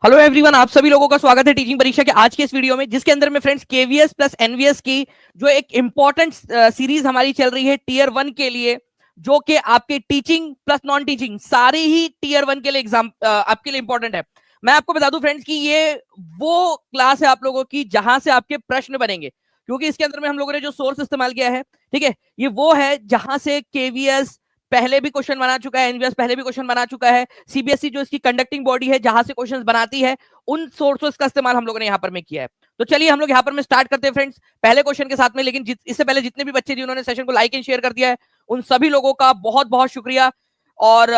Hello everyone, आप सभी लोगों का स्वागत है टीचिंग परीक्षा के आज के इस वीडियो में, जिसके अंदर में फ्रेंड्स केवीएस प्लस एनवीएस की जो एक इंपॉर्टेंट सीरीज हमारी चल रही है टीयर 1 के लिए, जो कि आपके टीचिंग प्लस नॉन टीचिंग सारी ही टीयर 1 के लिए एग्जाम आपके लिए इंपॉर्टेंट है। मैं आपको बता दूं फ्रेंड्स कि ये वो क्लास है आप लोगों की जहां से आपके प्रश्न बनेंगे, क्योंकि इसके अंदर में हम लोगों ने जो सोर्स इस्तेमाल किया है, ठीक है, ये वो है जहां से केवीएस पहले भी क्वेश्चन बना चुका है, एनवीएस पहले भी क्वेश्चन बना चुका है, सीबीएसई जो इसकी कंडक्टिंग बॉडी है जहां से क्वेश्चंस बनाती है, उन सोर्सेस का इस्तेमाल हम लोगों ने यहाँ पर में किया है। तो चलिए हम लोग यहाँ पर में स्टार्ट करते हैं फ्रेंड्स पहले क्वेश्चन के साथ में। लेकिन इससे पहले जितने भी बच्चे जिन्होंने सेशन को लाइक एंड शेयर कर दिया है, उन सभी लोगों का बहुत बहुत शुक्रिया। और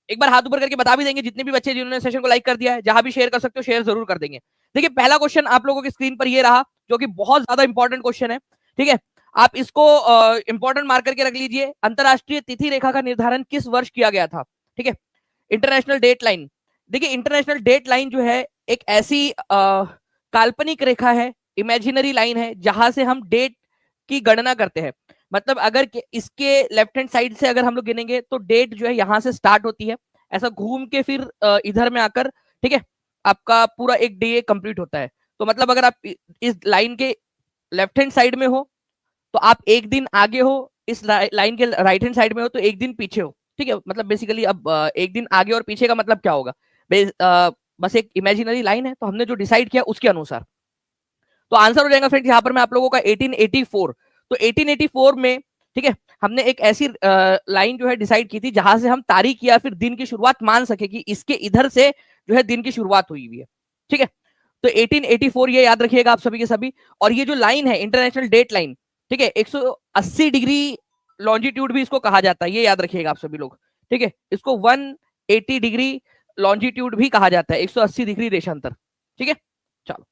एक बार हाथ ऊपर करके बता भी देंगे जितने भी बच्चे जिन्होंने सेशन को लाइक कर दिया है, जहां भी शेयर कर सकते हो शेयर जरूर कर देंगे। देखिए पहला क्वेश्चन आप लोगों की स्क्रीन पर ये रहा, जो कि बहुत ज्यादा इंपॉर्टेंट क्वेश्चन है, ठीक है। आप इसको इंपॉर्टेंट मार्क करके रख लीजिए। अंतरराष्ट्रीय तिथि रेखा का निर्धारण किस वर्ष किया गया था, ठीक है। इंटरनेशनल डेट लाइन, देखिए इंटरनेशनल डेट लाइन जो है एक ऐसी काल्पनिक रेखा है, इमेजिनरी लाइन है, जहां से हम डेट की गणना करते हैं। मतलब अगर इसके लेफ्ट हैंड साइड से अगर हम लोग गिनेंगे तो डेट जो है यहां से स्टार्ट होती है, ऐसा घूम के फिर इधर में आकर, ठीक है, आपका पूरा एक डे कंप्लीट होता है। तो मतलब अगर आप इस लाइन के लेफ्ट हैंड साइड में हो तो आप एक दिन आगे हो, इस लाइन के राइट हैंड साइड में हो तो एक दिन पीछे हो, ठीक है। मतलब बेसिकली अब एक दिन आगे और पीछे का मतलब क्या होगा, बस एक इमेजिनरी लाइन है, तो हमने जो डिसाइड किया उसके अनुसार। तो आंसर हो जाएगा फ्रेंड्स यहाँ पर मैं आप लोगों का 1884। तो 1884 में, ठीक है, हमने एक ऐसी लाइन जो है डिसाइड की थी जहां से हम तारीख या फिर दिन की शुरुआत मान सके कि इसके इधर से जो है दिन की शुरुआत हुई हुई है, ठीक है। तो 1884 ये याद रखिएगा आप सभी के सभी। और ये जो लाइन है इंटरनेशनल डेट लाइन, ठीक है, 180 डिग्री लॉन्जिट्यूड भी इसको कहा जाता है, ये याद रखिएगा आप सभी लोग, ठीक है। इसको 180 डिग्री लॉन्जिट्यूड भी कहा जाता है, 180 डिग्री देशांतर, ठीक है। चलो,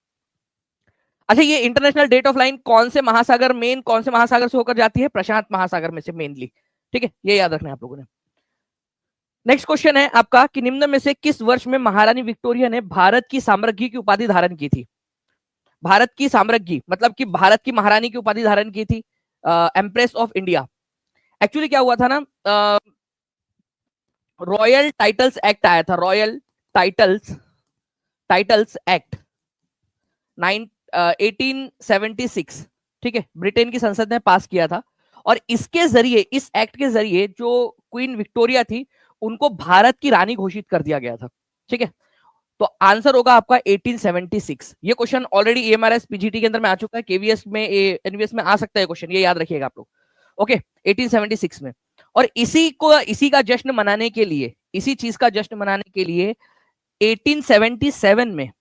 अच्छा, ये इंटरनेशनल डेट ऑफ लाइन कौन से महासागर, मेन कौन से महासागर से होकर जाती है, प्रशांत महासागर में से मेनली, ठीक है, ये याद रखना है आप लोगों ने। नेक्स्ट क्वेश्चन है आपका कि निम्न में से किस वर्ष में महारानी विक्टोरिया ने भारत की साम्राज्ञी की उपाधि धारण की थी। भारत की साम्राज्ञी मतलब कि भारत की महारानी की उपाधि धारण की थी, एम्प्रेस ऑफ इंडिया। एक्चुअली क्या हुआ था ना, रॉयल टाइटल्स एक्ट आया था, रॉयल टाइटल्स टाइटल्स एक्ट 1876, ठीक है, ब्रिटेन की संसद ने पास किया था। और इसके जरिए, इस एक्ट के जरिए जो क्वीन विक्टोरिया थी उनको भारत की रानी घोषित कर दिया गया था, ठीक है। तो आंसर होगा आपका 1876। ये क्वेश्चन ऑलरेडी एमआरएस पीजीटी के अंदर में आ चुका है, केवीएस में एनवीएस में आ सकता है क्वेश्चन, ये याद रखिएगा आप लोग, ओके। 1876 में, और इसी का जश्न मनाने के लिए, इसी चीज का जश्न मनाने के लिए 1877 में,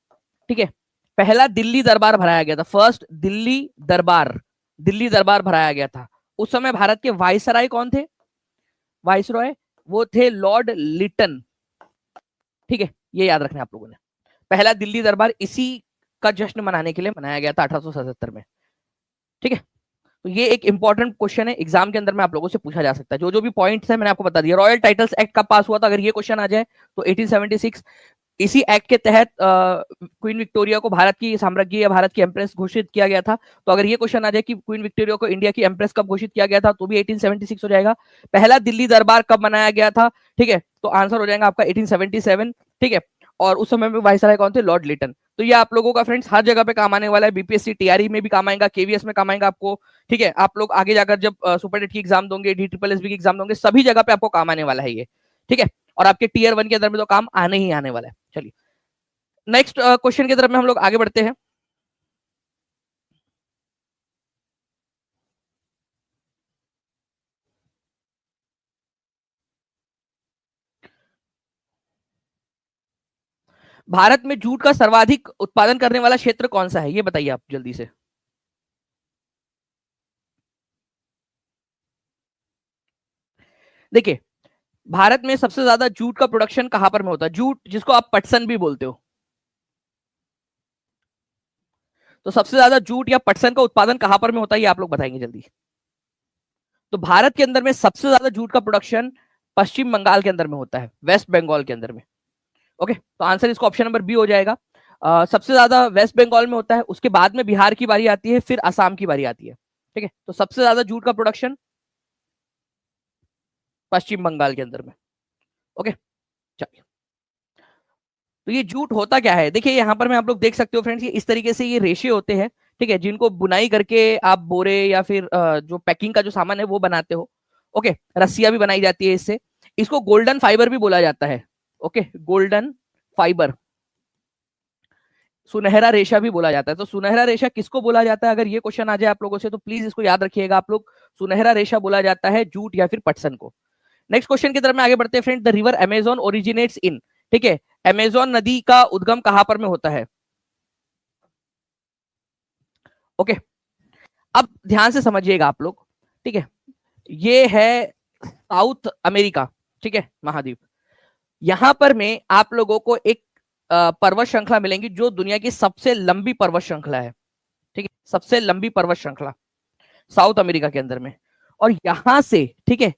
ठीक है, पहला दिल्ली दरबार भराया गया था, फर्स्ट दिल्ली दरबार भराया गया था। उस समय भारत के वायसराय कौन थे, वायसरॉय, वो थे लॉर्ड लिटन, ठीक है, ये याद रखना आप लोगों ने। पहला दिल्ली दरबार इसी का जश्न मनाने के लिए मनाया गया था 1877 में, ठीक है। तो ये एक इंपॉर्टेंट क्वेश्चन है, एग्जाम के अंदर में आप लोगों से पूछा जा सकता है। जो जो भी पॉइंट्स है मैंने आपको बता दिया। रॉयल टाइटल्स एक्ट कब पास हुआ था, अगर ये क्वेश्चन आ जाए तो 1876। इसी एक्ट के तहत क्वीन विक्टोरिया को भारत की साम्राज्ञी या भारत की एम्प्रेस घोषित किया गया था। तो अगर ये क्वेश्चन आ जाए कि क्वीन विक्टोरिया को इंडिया की एम्प्रेस कब घोषित किया गया था, तो भी 1876 हो जाएगा। पहला दिल्ली दरबार कब मनाया गया था, ठीक है, तो आंसर हो जाएगा आपका 1877, ठीक है। और उस समय में वाइसराय कौन थे, लॉर्ड लिटन। तो ये आप लोगों का फ्रेंड्स हर जगह पे काम आने वाला है, बीपीएससी टीआरई में भी काम आएगा, केवीएस में काम आएगा आपको, ठीक है। आप लोग आगे जाकर जब सुपरटेट की एग्जाम दोगे, DSSB की एग्जाम दोगे, सभी जगह पे आपको काम आने वाला है ये, ठीक है। और आपके टीयर 1 के अंदर में तो काम आने ही आने वाला है। चलिए नेक्स्ट क्वेश्चन की तरफ में हम लोग आगे बढ़ते हैं। भारत में जूट का सर्वाधिक उत्पादन करने वाला क्षेत्र कौन सा है, ये बताइए आप जल्दी से। देखिए भारत में सबसे ज्यादा जूट का प्रोडक्शन कहां पर में होता है, जूट जिसको आप पटसन भी बोलते हो, तो सबसे ज्यादा जूट या पटसन का उत्पादन कहां पर में होता है, ये आप लोग बताएंगे जल्दी। तो भारत के अंदर में सबसे ज्यादा जूट का प्रोडक्शन पश्चिम बंगाल के अंदर में होता है, वेस्ट बंगाल के अंदर में, ओके। तो आंसर इसको ऑप्शन नंबर बी हो जाएगा। सबसे ज्यादा वेस्ट बंगाल में होता है, उसके बाद में बिहार की बारी आती है, फिर असम की बारी आती है, ठीक है। तो सबसे ज्यादा जूट का प्रोडक्शन पश्चिम बंगाल के अंदर में, ओके। चलिए तो ये जूट होता क्या है, देखिए यहाँ पर मैं आप लोग देख सकते हो फ्रेंड्स, ये इस तरीके से ये रेशे होते हैं, ठीक है, जिनको बुनाई करके आप बोरे या फिर जो पैकिंग का जो सामान है वो बनाते हो। ओके, रस्सियां भी बनाई जाती है इससे। इसको गोल्डन फाइबर भी बोला जाता है। ओके, गोल्डन फाइबर, सुनहरा रेशा भी बोला जाता है। तो सुनहरा रेशा किसको बोला जाता है, अगर ये क्वेश्चन आ जाए आप लोगों से तो प्लीज इसको याद रखिएगा आप लोग, सुनहरा रेशा बोला जाता है जूट या फिर पटसन को। नेक्स्ट क्वेश्चन की तरफ में आगे बढ़ते हैं friend. The river Amazon originates इन, ठीक है, अमेजोन नदी का उद्गम कहां पर में होता है। ओके, अब ध्यान से समझिएगा आप लोग, ठीक है, ये है साउथ अमेरिका, ठीक है, महाद्वीप। यहां पर में आप लोगों को एक पर्वत श्रृंखला मिलेंगी जो दुनिया की सबसे लंबी पर्वत श्रृंखला है, ठीक है, सबसे लंबी पर्वत श्रृंखला साउथ अमेरिका के अंदर में। और यहां से, ठीक है,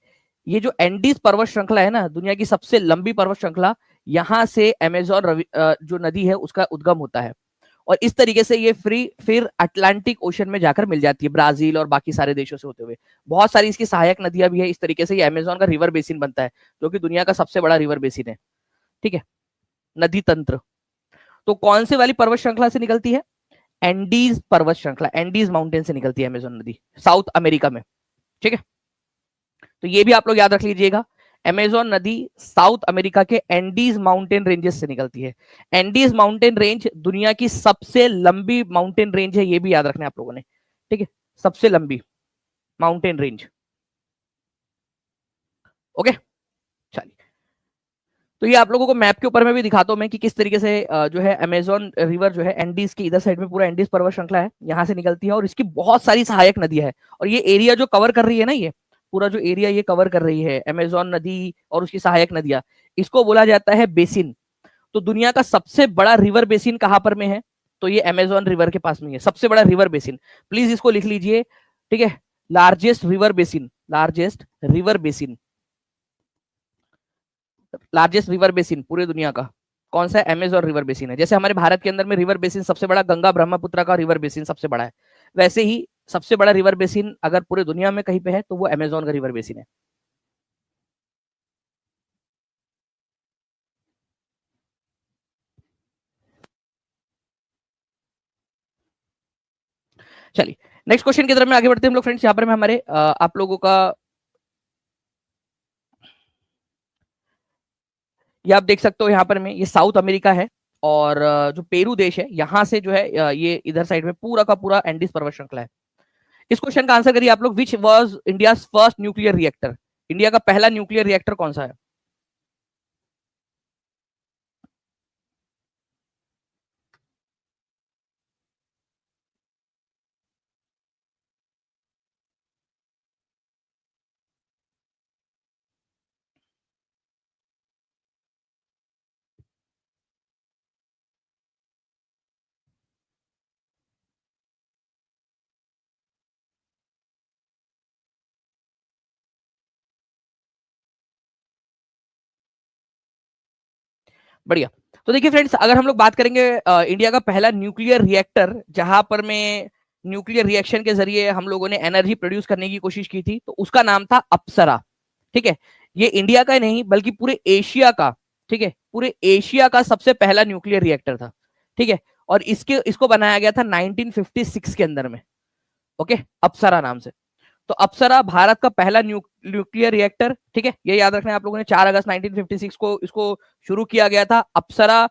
ये जो एंडीज पर्वत श्रृंखला है ना, दुनिया की सबसे लंबी पर्वत श्रृंखला, यहां से अमेजोन जो नदी है उसका उद्गम होता है। और इस तरीके से ये फिर अटलांटिक ओशन में जाकर मिल जाती है, ब्राजील और बाकी सारे देशों से होते हुए। बहुत सारी इसकी सहायक नदियां भी है। इस तरीके से ये अमेजोन का रिवर बेसिन बनता है, जो कि दुनिया का सबसे बड़ा रिवर बेसिन है, ठीक है, नदी तंत्र। तो कौन से वाली पर्वत श्रृंखला से निकलती है, एंडीज पर्वत श्रृंखला, एंडीज माउंटेन से निकलती है अमेजोन नदी साउथ अमेरिका में, ठीक है। तो ये भी आप लोग याद रख लीजिएगा, अमेजोन नदी साउथ अमेरिका के एंडीज माउंटेन रेंजेस से निकलती है। एंडीज माउंटेन रेंज दुनिया की सबसे लंबी माउंटेन रेंज है, ये भी याद रखना है आप लोगों ने, ठीक है, सबसे लंबी माउंटेन रेंज। ओके, चलिए, तो ये आप लोगों को मैप के ऊपर में भी दिखाता हूं मैं कि किस तरीके से जो है अमेजोन रिवर जो है एंडीज की इधर साइड में पूरा एंडीज पर्वत श्रृंखला है, यहां से निकलती है और इसकी बहुत सारी सहायक नदियां है। और ये एरिया जो कवर कर रही है ना, ये पूरा जो एरिया ये कवर कर रही है अमेजोन नदी और उसकी सहायक नदियां, इसको बोला जाता है बेसिन। तो दुनिया का सबसे बड़ा रिवर बेसिन कहां पर में है, तो ये अमेजोन रिवर के पास में है सबसे बड़ा रिवर बेसिन। प्लीज इसको लिख लीजिए, ठीक है, largest river basin, largest river basin, largest river basin पूरे दुनिया का कौन सा है, अमेजोन रिवर बेसिन है। जैसे हमारे भारत के अंदर में रिवर बेसिन सबसे बड़ा गंगा ब्रह्मपुत्र का रिवर बेसिन सबसे बड़ा है, वैसे ही सबसे बड़ा रिवर बेसिन अगर पूरे दुनिया में कहीं पे है तो वो अमेजोन का रिवर बेसिन है। चलिए, नेक्स्ट क्वेश्चन की तरफ में आगे बढ़ते हैं हम लोग फ्रेंड्स। यहाँ पर मैं हमारे आप लोगों का, ये आप देख सकते हो यहाँ पर में ये साउथ अमेरिका है और जो पेरू देश है यहाँ से जो है ये इधर साइड में पूरा का पूरा एंडीज पर्वत श्रृंखला है। इस क्वेश्चन का आंसर करिए आप लोग, which was India first nuclear reactor, India का पहला न्यूक्लियर रिएक्टर कौन सा है। बढ़िया। तो देखिए फ्रेंड्स, अगर हम लोग बात करेंगे इंडिया का पहला न्यूक्लियर रिएक्टर जहां पर में न्यूक्लियर रिएक्शन के जरिए हम लोगों ने एनर्जी प्रोड्यूस करने की कोशिश की थी, तो उसका नाम था अप्सरा, ठीक है। ये इंडिया का नहीं बल्कि पूरे एशिया का, ठीक है, पूरे एशिया का सबसे पहला न्यूक्लियर रिएक्टर था, ठीक है। और इसको बनाया गया था 1956 के अंदर में, ओके, अप्सरा नाम से। तो अप्सरा भारत का पहला न्यूक्लियर रिएक्टर, ठीक है, ये याद रखना है आप लोगों ने, 4 अगस्त 1956 को इसको शुरू किया गया था। अप्सरा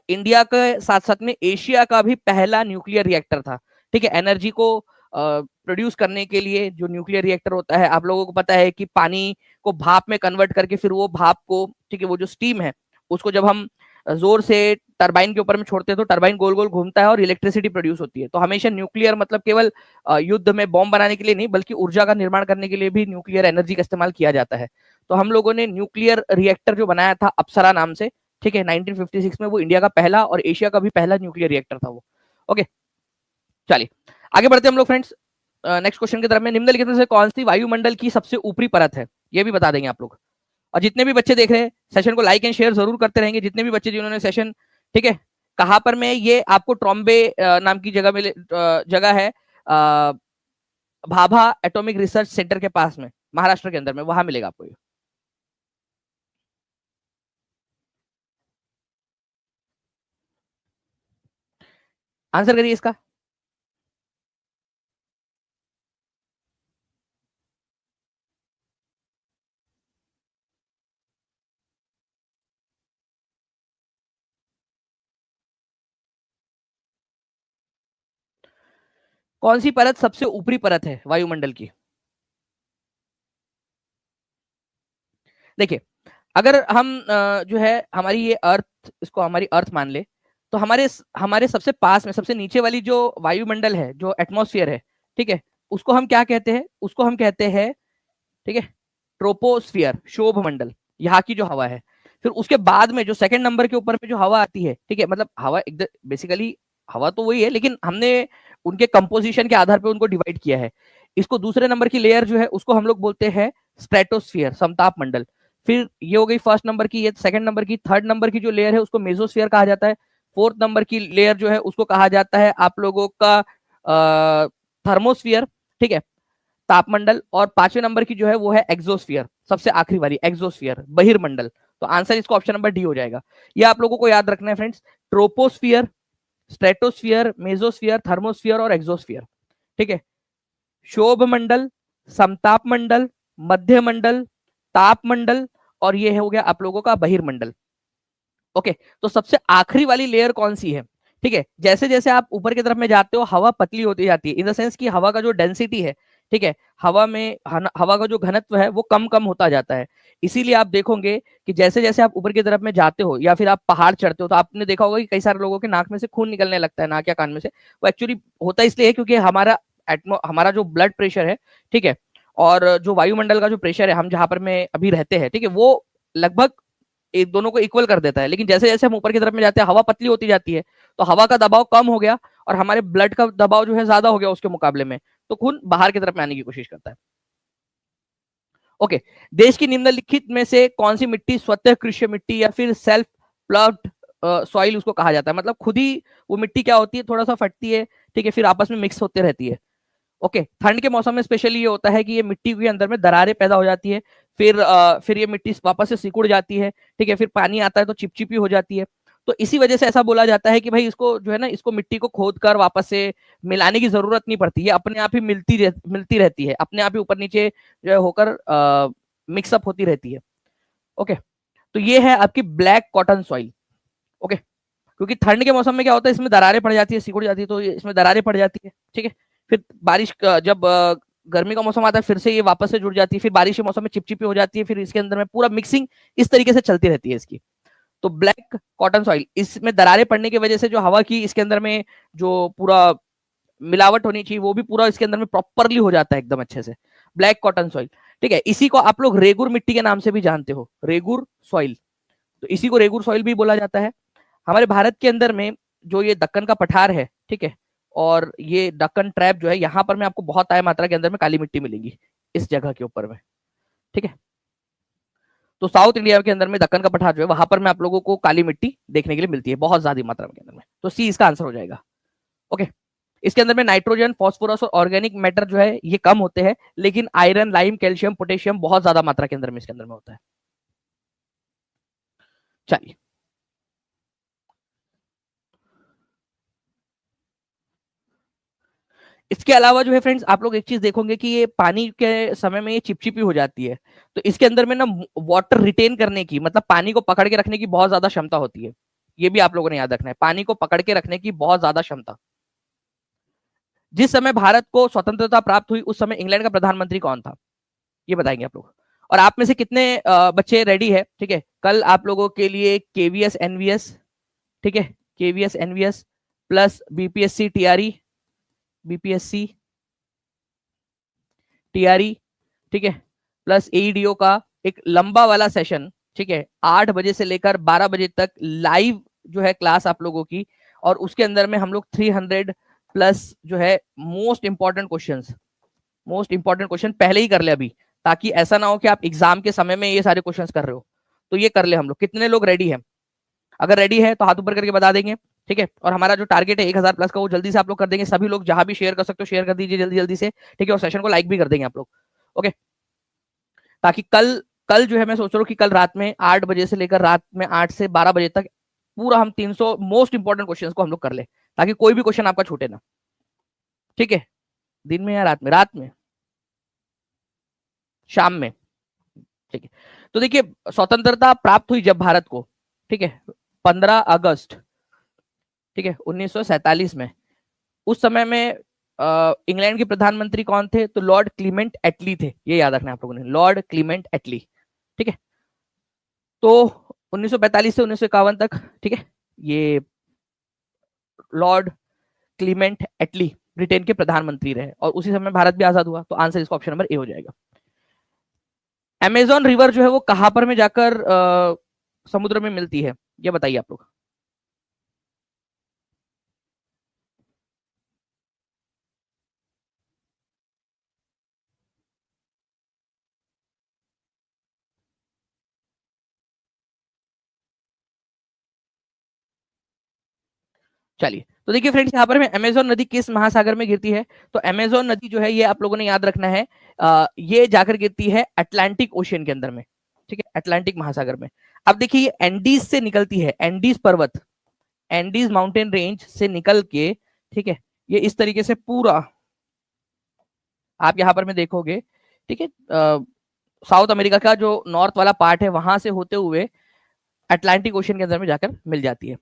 इंडिया के साथ साथ में एशिया का भी पहला न्यूक्लियर रिएक्टर था, ठीक है। एनर्जी को प्रोड्यूस करने के लिए जो न्यूक्लियर रिएक्टर होता है, आप लोगों को पता है कि पानी को भाप में कन्वर्ट करके फिर वो भाप को, ठीक है, वो जो स्टीम है उसको जब हम जोर से टरबाइन के ऊपर में छोड़ते हैं तो टरबाइन गोल गोल घूमता है और इलेक्ट्रिसिटी प्रोड्यूस होती है। तो हमेशा न्यूक्लियर मतलब केवल युद्ध में बॉम्ब बनाने के लिए नहीं बल्कि ऊर्जा का निर्माण करने के लिए भी न्यूक्लियर एनर्जी का इस्तेमाल किया जाता है। तो हम लोगों ने न्यूक्लियर रिएक्टर जो बनाया था अप्सरा नाम से, ठीक है, 1956 में, वो इंडिया का पहला और एशिया का भी पहला न्यूक्लियर रिएक्टर था वो। ओके, चलिए आगे बढ़ते हैं हम लोग फ्रेंड्स नेक्स्ट क्वेश्चन की तरफ में। निम्नलिखित में से कौन सी वायुमंडल की सबसे ऊपरी परत है, ये भी बता देंगे आप लोग। और जितने भी बच्चे देख रहे हैं सेशन को लाइक एंड शेयर जरूर करते रहेंगे, जितने भी बच्चे जिन्होंने सेशन, ठीक है, कहां पर में ये आपको ट्रॉम्बे नाम की जगह में जगह है भाभा एटॉमिक रिसर्च सेंटर के पास में, महाराष्ट्र के अंदर में, वहां मिलेगा आपको ये। आंसर करिए इसका। कौन सी परत सबसे ऊपरी परत है वायुमंडल की? देखिए, अगर हम जो है हमारी ये अर्थ, इसको हमारी अर्थ मान ले, तो हमारे सबसे पास में सबसे नीचे वाली जो वायुमंडल है, जो एटमॉस्फेयर है, ठीक है, उसको हम क्या कहते हैं? उसको हम कहते हैं, ठीक है, ट्रोपोस्फियर, शोभ मंडल, यहाँ की जो हवा है। फिर उसके बाद में जो सेकंड नंबर के ऊपर में जो हवा आती है, ठीक है, मतलब हवा एकदम बेसिकली हवा तो वही है, लेकिन हमने उनके कंपोजिशन के आधार पर उनको डिवाइड किया है। इसको दूसरे नंबर की लेयर जो है उसको हम लोग बोलते हैं स्ट्रेटोस्फियर, समताप मंडल। फिर ये हो गई फर्स्ट नंबर की, ये सेकंड नंबर की। थर्ड नंबर की जो लेयर है उसको मेसोस्फियर कहा जाता है। फोर्थ नंबर की लेयर जो है उसको कहा जाता है आप लोगों का थर्मोस्फियर, ठीक है, तापमंडल। और पांचवें नंबर की जो है वो है एक्सोस्फियर, सबसे आखिरी वाली एक्सोस्फियर, बहिर्मंडल। तो आंसर इसको ऑप्शन नंबर डी हो जाएगा। ये आप लोगों को याद रखना है friends, troposphere, stratosphere, mesosphere, thermosphere और एक्सोस्फियर, ठीक है। शोभ मंडल, समताप मंडल, मध्य मंडल, ताप मंडल, और ये हो गया आप लोगों का बहिर्मंडल। ओके, तो सबसे आखिरी वाली लेयर कौन सी है? ठीक है, जैसे जैसे आप ऊपर की तरफ में जाते हो हवा पतली होती जाती है, इन द सेंस कि हवा का जो डेंसिटी है, ठीक है, हवा का जो घनत्व है वो कम कम होता जाता है। इसीलिए आप देखोगे कि जैसे जैसे आप ऊपर की तरफ में जाते हो या फिर आप पहाड़ चढ़ते हो, तो आपने देखा होगा कि कई सारे लोगों के नाक में से खून निकलने लगता है, नाक या कान में से। वो एक्चुअली होता इसलिए है क्योंकि हमारा जो ब्लड प्रेशर है, ठीक है, और जो वायुमंडल का जो प्रेशर है हम जहां पर में अभी रहते हैं, ठीक है, वो लगभग एक दोनों को इक्वल कर देता है। लेकिन जैसे जैसे हम ऊपर की तरफ में जाते हैं हवा पतली होती जाती है, तो हवा का दबाव कम हो गया और हमारे ब्लड का दबाव जो है ज्यादा हो गया उसके मुकाबले में, तो खून बाहर की तरफ में आने की कोशिश करता है। ओके, देश की निम्नलिखित में से कौन सी मिट्टी स्वतः कृषि मिट्टी या फिर सेल्फ प्लॉव्ड सॉइल उसको कहा जाता है? मतलब खुद ही वो मिट्टी क्या होती है, थोड़ा सा फटती है, ठीक है, फिर आपस में मिक्स होते रहती है। ओके, ठंड के मौसम में स्पेशली ये होता है कि ये मिट्टी के अंदर में दरारें पैदा हो जाती है, फिर ये मिट्टी वापस से सिकुड़ जाती है, ठीक है, फिर पानी आता है तो चिपचिपी हो जाती है। तो इसी वजह से ऐसा बोला जाता है कि भाई इसको जो है ना, इसको मिट्टी को खोद कर वापस से मिलाने की जरूरत नहीं पड़ती, ये अपने आप ही मिलती रहती है, अपने आप ही ऊपर नीचे जो है होकर मिक्सअप होती रहती है। ओके, तो ये है आपकी ब्लैक कॉटन सॉइल। ओके, क्योंकि ठंड के मौसम में क्या होता है, इसमें दरारें पड़ जाती है, सिकुड़ जाती है, तो इसमें दरारें पड़ जाती है, ठीक है। फिर जब गर्मी का मौसम आता है फिर से ये वापस से जुड़ जाती है, फिर बारिश के मौसम में चिपचिपी हो जाती है, फिर इसके अंदर में पूरा मिक्सिंग इस तरीके से चलती रहती है इसकी। तो ब्लैक कॉटन सॉइल, इसमें दरारें पड़ने की वजह से जो हवा की इसके अंदर में जो पूरा मिलावट होनी चाहिए वो भी पूरा इसके अंदर में प्रॉपरली हो जाता है एकदम अच्छे से, ब्लैक कॉटन सॉइल, ठीक है। इसी को आप लोग रेगुर मिट्टी के नाम से भी जानते हो, रेगुर सॉइल, तो इसी को रेगुर सॉइल भी बोला जाता है। हमारे भारत के अंदर में जो ये दक्कन का पठार है, ठीक है, और ये दक्कन ट्रैप जो है, यहाँ पर में आपको बहुत आय मात्रा के अंदर में काली मिट्टी मिलेगी इस जगह के ऊपर में, ठीक है। तो साउथ इंडिया के अंदर में दक्कन का पठार जो है वहां पर में आप लोगों को काली मिट्टी देखने के लिए मिलती है बहुत ज्यादा मात्रा में के अंदर में, तो सी इसका आंसर हो जाएगा। ओके, इसके अंदर में नाइट्रोजन, फास्फोरस और ऑर्गेनिक मैटर जो है ये कम होते हैं, लेकिन आयरन, लाइम, कैल्शियम, पोटेशियम बहुत ज्यादा मात्रा के अंदर में इसके अंदर में होता है। चलिए, इसके अलावा जो है फ्रेंड्स आप लोग एक चीज देखोगे कि ये पानी के समय में ये चिपचिपी हो जाती है, तो इसके अंदर में ना वाटर रिटेन करने की, मतलब पानी को पकड़ के रखने की बहुत ज्यादा क्षमता होती है। ये भी आप लोगों ने याद रखना है, पानी को पकड़ के रखने की बहुत ज्यादा क्षमता। जिस समय भारत को स्वतंत्रता प्राप्त हुई उस समय इंग्लैंड का प्रधानमंत्री कौन था, ये बताएंगे आप लोग। और आप में से कितने बच्चे रेडी है, ठीक है, कल आप लोगों के लिए केवीएस एनवीएस, ठीक है, KVS NVS plus BPSC TRE, BPSC TRE, ठीक है, प्लस एईडीओ का एक लंबा वाला सेशन, ठीक है, 8 बजे से लेकर 12 बजे तक लाइव जो है क्लास आप लोगों की। और उसके अंदर में हम लोग 300 प्लस जो है मोस्ट इंपॉर्टेंट क्वेश्चन पहले ही कर ले अभी, ताकि ऐसा ना हो कि आप एग्जाम के समय में ये सारे क्वेश्चंस कर रहे हो, तो ये कर ले हम लोग। कितने लोग रेडी हैं? अगर रेडी है तो हाथ ऊपर करके बता देंगे, ठीक है। और हमारा जो टारगेट है 1000 प्लस का वो जल्दी से आप लोग कर देंगे, सभी लोग जहां भी शेयर कर सकते हो शेयर कर दीजिए जल्दी जल्दी से, ठीक है, और सेशन को लाइक भी कर देंगे आप लोग। ओके, ताकि कल कल जो है मैं सोच रहा हूँ कि कल रात में 8 बजे से लेकर रात में 8 से 12 बजे तक पूरा हम 300 मोस्ट इंपॉर्टेंट क्वेश्चंस को हम लोग कर ले, ताकि कोई भी क्वेश्चन आपका छूटे ना। ठीक है, दिन में या रात में? रात में, शाम में। ठीक है, तो देखिए स्वतंत्रता प्राप्त हुई जब भारत को, ठीक है, 15 अगस्त, ठीक है, 1947 में। उस समय में इंग्लैंड के प्रधानमंत्री कौन थे? तो लॉर्ड क्लीमेंट एटली थे, ये याद रखना आप लोगों ने, लॉर्ड क्लीमेंट एटली। ठीक है, तो 1945 से 1951 तक, ठीक है, ये लॉर्ड क्लीमेंट एटली ब्रिटेन के प्रधानमंत्री रहे और उसी समय भारत भी आजाद हुआ। तो आंसर इसका ऑप्शन नंबर ए हो जाएगा। अमेजोन रिवर जो है वो कहां पर में जाकर समुद्र में मिलती है, ये बताइए आप लोग। चलिए, तो देखिए फ्रेंड्स, यहाँ पर में अमेजोन नदी किस महासागर में गिरती है? तो अमेजोन नदी जो है ये आप लोगों ने याद रखना है, ये जाकर गिरती है अटलांटिक ओशियन के अंदर में। ठीक है, अटलांटिक महासागर में। अब देखिए ये एंडीज से निकलती है, एंडीज पर्वत, एंडीज माउंटेन रेंज से निकल के, ठीक है, ये इस तरीके से पूरा आप यहाँ पर में देखोगे, ठीक है, साउथ अमेरिका का जो नॉर्थ वाला पार्ट है वहां से होते हुए अटलांटिक ओशियन के अंदर में जाकर मिल जाती है।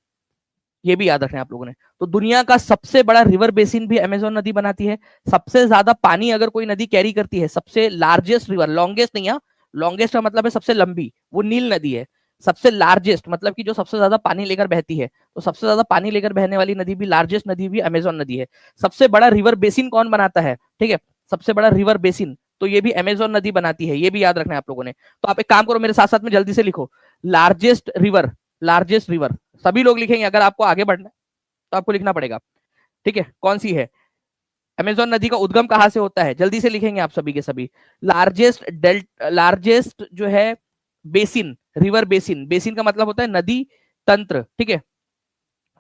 ये भी याद रखना है आप लोगों ने। तो दुनिया का सबसे बड़ा रिवर बेसिन भी अमेजोन नदी बनाती है। सबसे ज्यादा पानी अगर कोई नदी कैरी करती है, सबसे लार्जेस्ट रिवर, लॉन्गेस्ट नहीं है, लॉन्गेस्ट का मतलब है सबसे लंबी, वो नील नदी है। सबसे लार्जेस्ट मतलब कि जो सबसे ज्यादा पानी लेकर बहती है, तो सबसे ज्यादा पानी लेकर बहने वाली नदी भी, लार्जेस्ट नदी भी अमेजोन नदी है। सबसे बड़ा रिवर बेसिन कौन बनाता है? ठीक है, सबसे बड़ा रिवर बेसिन तो ये भी अमेजोन नदी बनाती है, ये भी याद रखना है आप लोगों ने। तो आप एक काम करो, मेरे साथ साथ में जल्दी से लिखो, लार्जेस्ट रिवर, लार्जेस्ट रिवर सभी लोग लिखेंगे। अगर आपको आगे बढ़ना है तो आपको लिखना पड़ेगा, ठीक है, कौन सी है? अमेजोन नदी का उद्गम कहां से होता है? जल्दी से लिखेंगे आप सभी के सभी। लार्जेस्ट जो है बेसिन, रिवर बेसिन, बेसिन का मतलब होता है नदी तंत्र, ठीक है।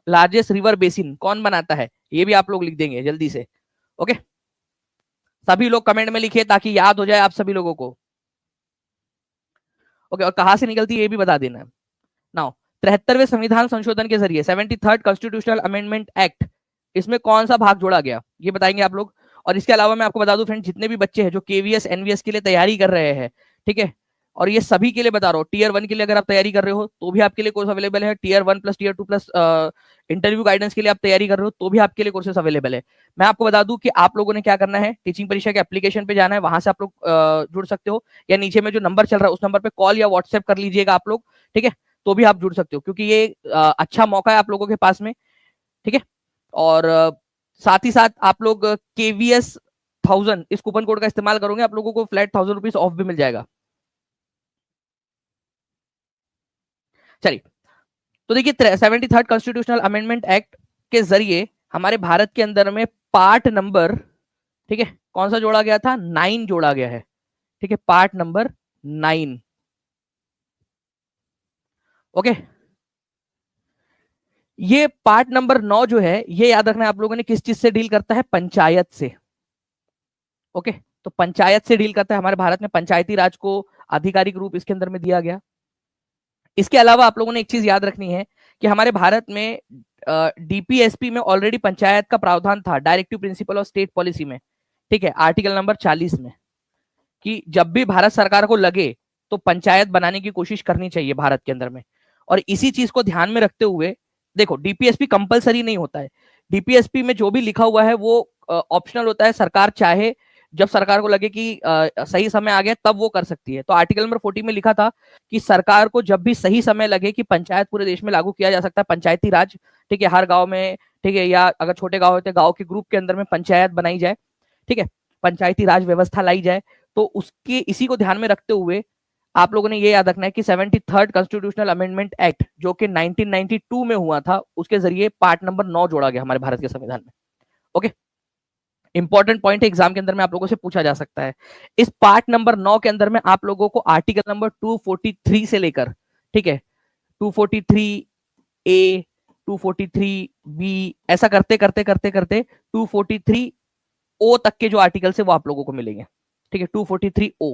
लार्जेस्ट रिवर बेसिन कौन बनाता है? ये भी आप लोग लिख देंगे जल्दी से। ओके, सभी लोग कमेंट में लिखिए ताकि याद हो जाए आप सभी लोगों को। ओके, और कहां से निकलती है ये भी बता देना। नाउ 73वें संविधान संशोधन के जरिए 73rd कॉन्स्टिट्यूशनल अमेंडमेंट एक्ट, इसमें कौन सा भाग जोड़ा गया ये बताएंगे आप लोग। और इसके अलावा मैं आपको बता दूं फ्रेंड, जितने भी बच्चे हैं जो केवीएस एनवीएस के लिए तैयारी कर रहे हैं, ठीक है, और ये सभी के लिए बता रहा हूँ, टीयर 1 के लिए अगर आप तैयारी कर रहे हो तो भी आपके लिए कोर्स अवेलेबल है। Tier 1 plus tier 2 plus interview guidance के लिए आप तैयारी कर रहे हो तो भी आपके लिए कोर्सेस अवेलेबल है। मैं आपको बता दूं कि आप लोगों ने क्या करना है, टीचिंग परीक्षा के एप्लीकेशन पे जाना है, वहां से आप लोग जुड़ सकते हो, या नीचे में जो नंबर चल रहा है उस नंबर पे कॉल या व्हाट्सएप कर लीजिएगा आप लोग, ठीक है, तो भी आप जुड़ सकते हो, क्योंकि ये अच्छा मौका है आप लोगों के पास में, ठीक है। और साथ ही साथ आप लोग केवीएस 1000 इस कूपन कोड का इस्तेमाल करोगे, आप लोगों को फ्लैट 1000 रुपीज ऑफ भी मिल जाएगा। चलिए, तो देखिए 73rd कॉन्स्टिट्यूशनल अमेंडमेंट एक्ट के जरिए हमारे भारत के अंदर में पार्ट नंबर, ठीक है, कौन सा जोड़ा गया था? 9 जोड़ा गया है, ठीक है, पार्ट नंबर 9। ओके, ये पार्ट नंबर 9 जो है ये याद रखना है आप लोगों ने, किस चीज से डील करता है? पंचायत से। ओके, तो पंचायत से डील करता है। हमारे भारत में पंचायती राज को आधिकारिक रूप इसके अंदर में दिया गया। इसके अलावा आप लोगों ने एक चीज याद रखनी है कि हमारे भारत में डीपीएसपी में ऑलरेडी पंचायत का प्रावधान था, directive principle of state policy में, ठीक है, आर्टिकल नंबर 40 में, कि जब भी भारत सरकार को लगे तो पंचायत बनाने की कोशिश करनी चाहिए भारत के अंदर में। और इसी चीज को ध्यान में रखते हुए देखो, डीपीएसपी कंपलसरी नहीं होता है, डीपीएसपी में जो भी लिखा हुआ है वो ऑप्शनल होता है। सरकार चाहे जब सरकार को लगे कि सही समय आ गया तब वो कर सकती है। तो आर्टिकल नंबर 40 में लिखा था कि सरकार को जब भी सही समय लगे कि पंचायत पूरे देश में लागू किया जा सकता है, पंचायती राज, ठीक है, हर गांव में, ठीक है, या अगर छोटे गांव होते गांव के ग्रुप के अंदर में पंचायत बनाई जाए, ठीक है, पंचायती राज व्यवस्था लाई जाए। तो उसके इसी को ध्यान में रखते हुए आप लोगों ने ये याद रखना है कि 73rd कॉन्स्टिट्यूशनल अमेंडमेंट एक्ट जो कि 1992 में हुआ था, उसके जरिए पार्ट नंबर 9 जोड़ा गया हमारे भारत के संविधान में। ओके, इंपॉर्टेंट पॉइंट एग्जाम के अंदर में आप लोगों से पूछा जा सकता है। इस पार्ट नंबर 9 के अंदर में आप लोगों को आर्टिकल नंबर 243 से लेकर, ठीक है, 243 ए, 243 बी, ऐसा करते करते करते करते 243 ओ तक के जो आर्टिकल है वो आप लोगों को मिलेंगे, ठीक है, 243 ओ।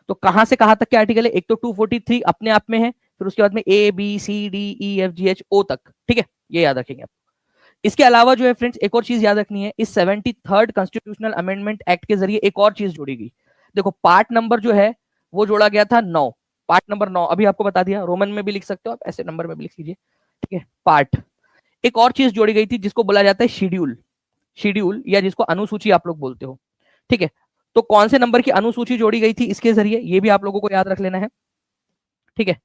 तो कहां से कहां तक के आर्टिकल है? एक तो 243 अपने आप में है, फिर उसके बाद में A B C D E F G H O तक, ठीक है, ये याद रखेंगे आप। इसके अलावा जो है फ्रेंड्स एक और चीज याद रखनी है, इस 73rd कॉन्स्टिट्यूशनल अमेंडमेंट एक्ट के जरिए एक और चीज जोड़ी गई। देखो पार्ट नंबर जो है वो जोड़ा गया था 9, पार्ट नंबर 9 अभी आपको बता दिया, रोमन में भी लिख सकते हो आप, ऐसे नंबर में भी लिख लीजिए, ठीक है। पार्ट, एक और चीज जोड़ी गई थी जिसको बोला जाता है शेड्यूल, शेड्यूल या जिसको अनुसूची आप लोग बोलते हो, ठीक है। तो कौन से नंबर की अनुसूची जोड़ी गई थी इसके जरिए, ये भी आप लोगों को याद रख लेना है, ठीक है।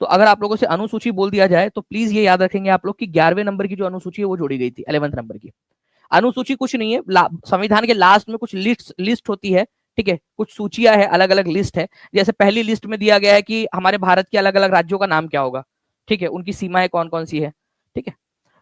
तो अगर आप लोगों से अनुसूची बोल दिया जाए तो प्लीज ये याद रखेंगे आप लोग कि 11वें नंबर की जो अनुसूची है वो जोड़ी गई थी 11th नंबर की। अनुसूची कुछ नहीं है, संविधान के लास्ट में कुछ लिस्ट होती है, ठीक है, कुछ सूचियां है, अलग अलग लिस्ट है। जैसे पहली लिस्ट में दिया गया है कि हमारे भारत के अलग अलग राज्यों का नाम क्या होगा, ठीक है, उनकी सीमाएं कौन कौन सी है, ठीक है।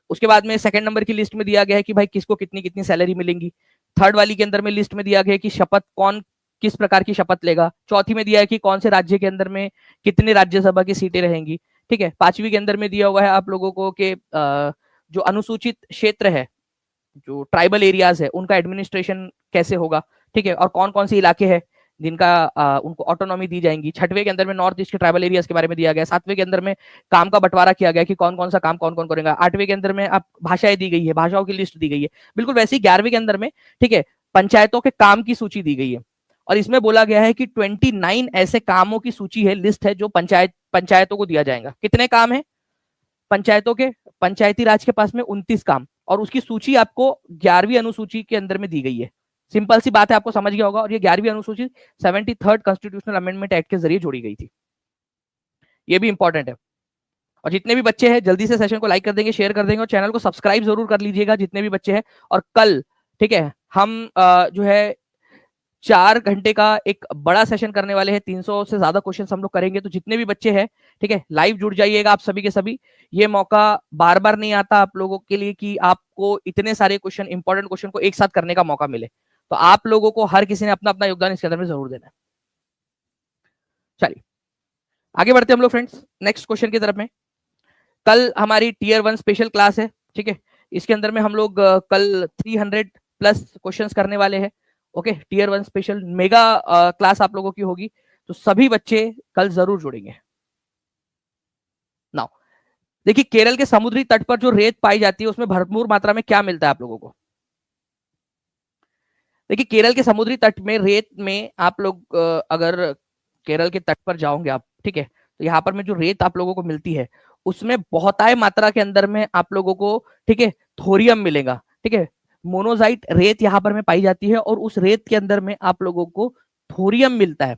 उसके बाद में सेकंड नंबर की लिस्ट में दिया गया है कि भाई किसको कितनी कितनी सैलरी मिलेंगी। थर्ड वाली के अंदर में लिस्ट में दिया गया है कि शपथ कौन किस प्रकार की शपथ लेगा। चौथी में दिया है कि कौन से राज्य के अंदर में कितने राज्यसभा की सीटें रहेंगी, ठीक है। पांचवी के अंदर में दिया हुआ है आप लोगों को कि जो अनुसूचित क्षेत्र है, जो ट्राइबल एरियाज है, उनका एडमिनिस्ट्रेशन कैसे होगा, ठीक है, और कौन कौन से इलाके हैं जिनका उनको ऑटोनॉमी दी जाएंगी। छठवें के अंदर में नॉर्थ ईस्ट के ट्राइबल एरियाज के बारे में दिया गया। सातवें के अंदर में काम का बंटवारा किया गया कि कौन कौन सा काम कौन कौन करेगा। आठवें के अंदर में आप भाषाएं दी गई है, भाषाओं की लिस्ट दी गई है। बिल्कुल वैसे ही 11वें के अंदर में, ठीक है, पंचायतों के काम की सूची दी गई है। और इसमें बोला गया है कि 29 ऐसे कामों की सूची है, लिस्ट है, जो पंचायतों को दिया जाएगा। कितने काम है पंचायतों के, पंचायती राज के पास में 29 काम, और उसकी सूची आपको 11वीं अनुसूची के अंदर में दी गई है। सिंपल सी बात है, आपको समझ गया होगा। और ये 11वीं अनुसूची 73rd कॉन्स्टिट्यूशनल अमेंडमेंट एक्ट के जरिए जोड़ी गई थी, ये भी इंपॉर्टेंट है। और जितने भी बच्चे हैं जल्दी से सेशन को लाइक कर देंगे, शेयर कर देंगे, और चैनल को सब्सक्राइब जरूर कर लीजिएगा जितने भी बच्चे हैं। और कल, ठीक है, हम जो है 4 घंटे का एक बड़ा सेशन करने वाले हैं, 300 से ज्यादा क्वेश्चन हम लोग करेंगे। तो जितने भी बच्चे हैं, ठीक है, लाइव जुड़ जाइएगा आप सभी के सभी। ये मौका बार बार नहीं आता आप लोगों के लिए कि आपको इतने सारे क्वेश्चन, इंपॉर्टेंट क्वेश्चन को एक साथ करने का मौका मिले। तो आप लोगों को हर किसी ने अपना अपना योगदान इसके अंदर में जरूर देना है। चलिए आगे बढ़ते हैं हम लोग फ्रेंड्स नेक्स्ट क्वेश्चन की तरफ में। कल हमारी टीयर 1 स्पेशल क्लास है, ठीक है। इसके अंदर में हम लोग कल 300+ क्वेश्चंस करने वाले हैं। Okay, tier 1 special mega class आप लोगों की होगी, तो सभी बच्चे कल जरूर जुड़ेंगे। नाउ देखिए, केरल के समुद्री तट पर जो रेत पाई जाती है उसमें भरपूर मात्रा में क्या मिलता है आप लोगों को। देखिए केरल के समुद्री तट में रेत में आप लोग अगर केरल के तट पर जाओगे आप, ठीक है, तो यहाँ पर में जो रेत आप लोगों को मिलती है उसमें बहुतायत मात्रा के अंदर में आप लोगों को, ठीक है, थोरियम मिलेगा, ठीक है। मोनोजाइट रेत यहाँ पर में पाई जाती है और उस रेत के अंदर में आप लोगों को थोरियम मिलता है।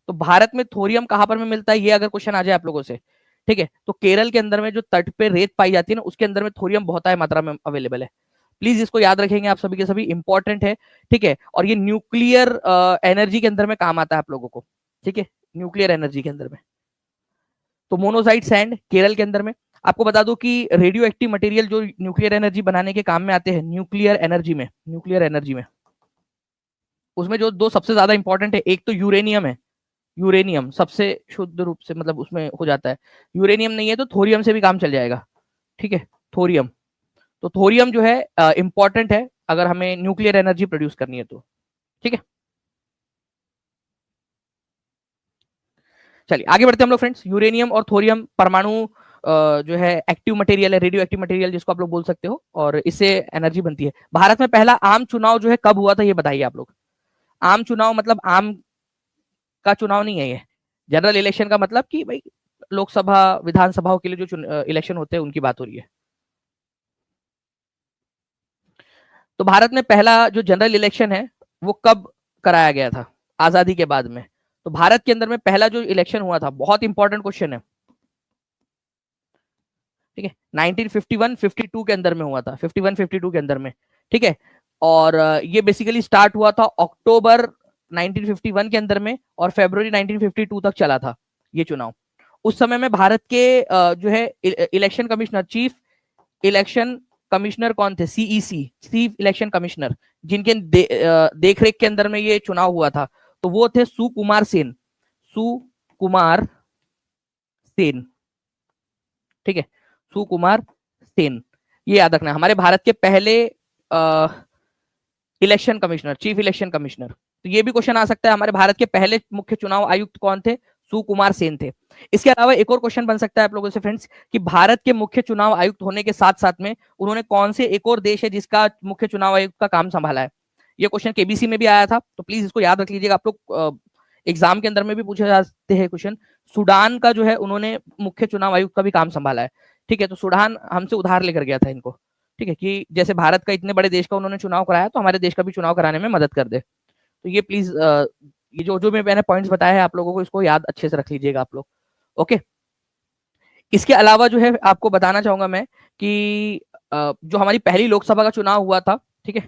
तो भारत में थोरियम कहाँ पर में मिलता है, ये अगर क्वेश्चन आ जाए आप लोगों से, ठीक है, तो केरल के अंदर में जो तट पे रेत पाई जाती है ना, उसके अंदर में थोरियम बहुतायत मात्रा में अवेलेबल है। प्लीज इसको याद रखेंगे आप सभी के सभी, इंपॉर्टेंट है, ठीक है। और ये न्यूक्लियर एनर्जी के अंदर में काम आता है आप लोगों को, ठीक है, न्यूक्लियर एनर्जी के अंदर में। तो मोनोजाइट सैंड केरल के अंदर में। आपको बता दूं कि रेडियो एक्टिव मटेरियल जो न्यूक्लियर एनर्जी बनाने के काम में आते हैं, न्यूक्लियर एनर्जी में उसमें जो दो सबसे ज्यादा इंपॉर्टेंट है, एक तो यूरेनियम है, यूरेनियम सबसे शुद्ध रूप से मतलब उसमें हो जाता है। यूरेनियम नहीं है तो थोरियम से भी काम चल जाएगा, ठीक है, थोरियम। तो थोरियम जो है इंपॉर्टेंट है अगर हमें न्यूक्लियर एनर्जी प्रोड्यूस करनी है तो, ठीक है। चलिए आगे बढ़ते हैं हम लोग फ्रेंड्स। यूरेनियम और थोरियम परमाणु जो है एक्टिव मटेरियल है, रेडियो एक्टिव मटेरियल जिसको आप लोग बोल सकते हो, और इससे एनर्जी बनती है। भारत में पहला आम चुनाव जो है कब हुआ था ये बताइए आप लोग। आम चुनाव मतलब आम का चुनाव नहीं है ये, जनरल इलेक्शन का मतलब कि भाई लोकसभा विधानसभाओं के लिए जो इलेक्शन होते हैं उनकी बात हो रही है। तो भारत में पहला जो जनरल इलेक्शन है वो कब कराया गया था, आजादी के बाद में। तो भारत के अंदर में पहला जो इलेक्शन हुआ था, बहुत इंपॉर्टेंट क्वेश्चन है, ठीक है, 1951-52 के अंदर में हुआ था, 51-52 के अंदर में, ठीक है। और ये बेसिकली स्टार्ट हुआ था अक्टूबर 1951 के अंदर में, और फरवरी 1952 तक चला था ये चुनाव। उस समय में भारत के जो है election commissioner, chief election commissioner कौन थे, सीईसी, चीफ इलेक्शन कमिश्नर, जिनके देखरेख के अंदर में ये चुनाव हुआ था, तो वो थे सुकुमार सेन, सुकुमार सेन, ठीक है, सुकुमार सेन। ये याद रखना, हमारे भारत के पहले election commissioner, chief election commissioner. तो ये भी क्वेश्चन आ सकता है, हमारे भारत के पहले मुख्य चुनाव आयुक्त कौन थे, सुकुमार सेन थे। इसके अलावा एक और क्वेश्चन बन सकता है आप लोगों से फ्रेंड्स कि भारत के मुख्य चुनाव आयुक्त होने के साथ साथ में उन्होंने कौन से एक और देश है जिसका मुख्य चुनाव आयुक्त का काम संभाला है। ये क्वेश्चन केबीसी में भी आया था, तो प्लीज इसको याद रख लीजिएगा। आप लोग एग्जाम के अंदर में भी पूछे जाते हैं क्वेश्चन। सूडान का जो है उन्होंने मुख्य चुनाव आयुक्त का भी काम संभाला है। ठीक है, तो सूडान हमसे उधार लेकर गया था इनको। ठीक है, कि जैसे भारत का इतने बड़े देश का उन्होंने चुनाव कराया तो हमारे देश का भी चुनाव कराने में मदद कर दे। तो ये प्लीज ये जो जो मैंने पॉइंट्स बताया है आप लोगों को इसको याद अच्छे से रख लीजिएगा आप लोग। ओके, इसके अलावा जो है आपको बताना चाहूंगा मैं कि जो हमारी पहली लोकसभा का चुनाव हुआ था, ठीक है,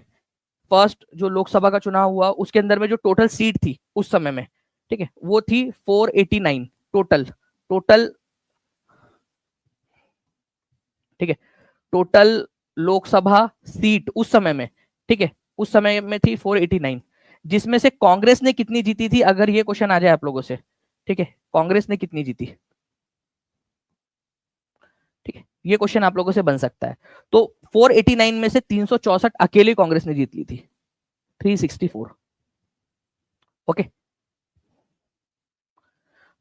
फर्स्ट जो लोकसभा का चुनाव हुआ उसके अंदर में जो टोटल सीट थी उस समय में, ठीक है, वो थी 489 टोटल। टोटल, ठीक है, टोटल लोकसभा सीट उस समय में, ठीक है, उस समय में थी 489, जिसमें से कांग्रेस ने कितनी जीती थी, अगर ये क्वेश्चन आ जाए आप लोगों से, ठीक है, कांग्रेस ने कितनी जीती, ठीक है, ये क्वेश्चन आप लोगों से बन सकता है। तो 489 में से 364 अकेले कांग्रेस ने जीत ली थी, 364। ओके,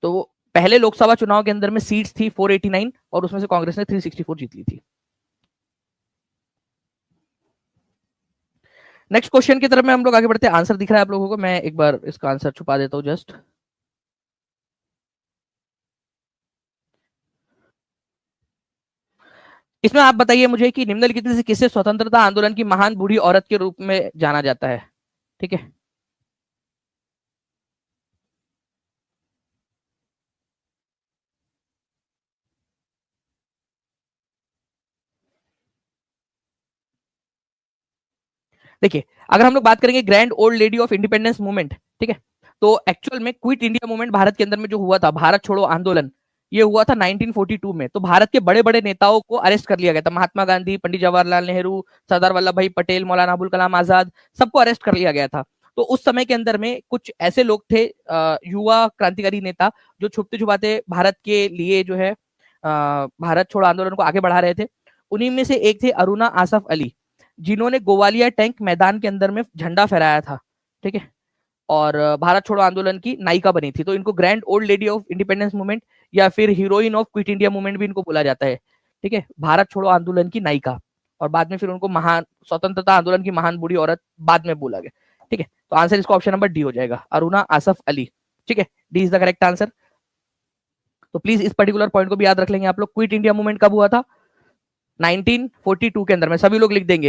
तो पहले लोकसभा चुनाव के अंदर में सीट्स थी 489 और उसमें से कांग्रेस ने 364 जीत ली थी। नेक्स्ट क्वेश्चन की तरफ में हम लोग आगे बढ़ते हैं। आंसर दिख रहा है आप लोगों को, मैं एक बार इसका आंसर छुपा देता हूं जस्ट। इसमें आप बताइए मुझे कि निम्नलिखित में से किसे स्वतंत्रता आंदोलन की महान बूढ़ी औरत के रूप में जाना जाता है। ठीक है, देखिए अगर हम लोग बात करेंगे grand old lady of independence movement, ठीक है, तो एक्चुअल में क्विट इंडिया मूवमेंट भारत के अंदर में जो हुआ था, भारत छोड़ो आंदोलन, ये हुआ था 1942 में। तो भारत के बड़े बड़े नेताओं को अरेस्ट कर लिया गया था, महात्मा गांधी, पंडित जवाहरलाल नेहरू, सरदार वल्लभ भाई पटेल, मौलाना अबुल कलाम आजाद, सबको अरेस्ट कर लिया गया था। तो उस समय के अंदर में कुछ ऐसे लोग थे, युवा क्रांतिकारी नेता, जो छुपते छुपाते भारत के लिए जो है भारत छोड़ो आंदोलन को आगे बढ़ा रहे थे। उन्हीं में से एक थे अरुणा आसफ अली, जिन्होंने गोवालिया टैंक मैदान के अंदर में झंडा फहराया था। ठीक है, और भारत छोड़ो आंदोलन की नायिका बनी थी। तो इनको grand old lady of independence movement या फिर heroine of quit India movement भी इनको बोला जाता है। ठीक है, भारत छोड़ो आंदोलन की नायिका, और बाद में फिर उनको महान स्वतंत्रता आंदोलन की महान बूढ़ी औरत बाद में बोला गया। ठीक है, तो आंसर इसका ऑप्शन नंबर डी हो जाएगा, अरुणा आसफ अली। ठीक है, D is the correct answer. तो प्लीज इस पर्टिकुलर पॉइंट को भी याद रख लेंगे आप लोग। क्विट इंडिया मूवमेंट कब हुआ था? 1942 के अंदर में। सभी लोग लिख देंगे,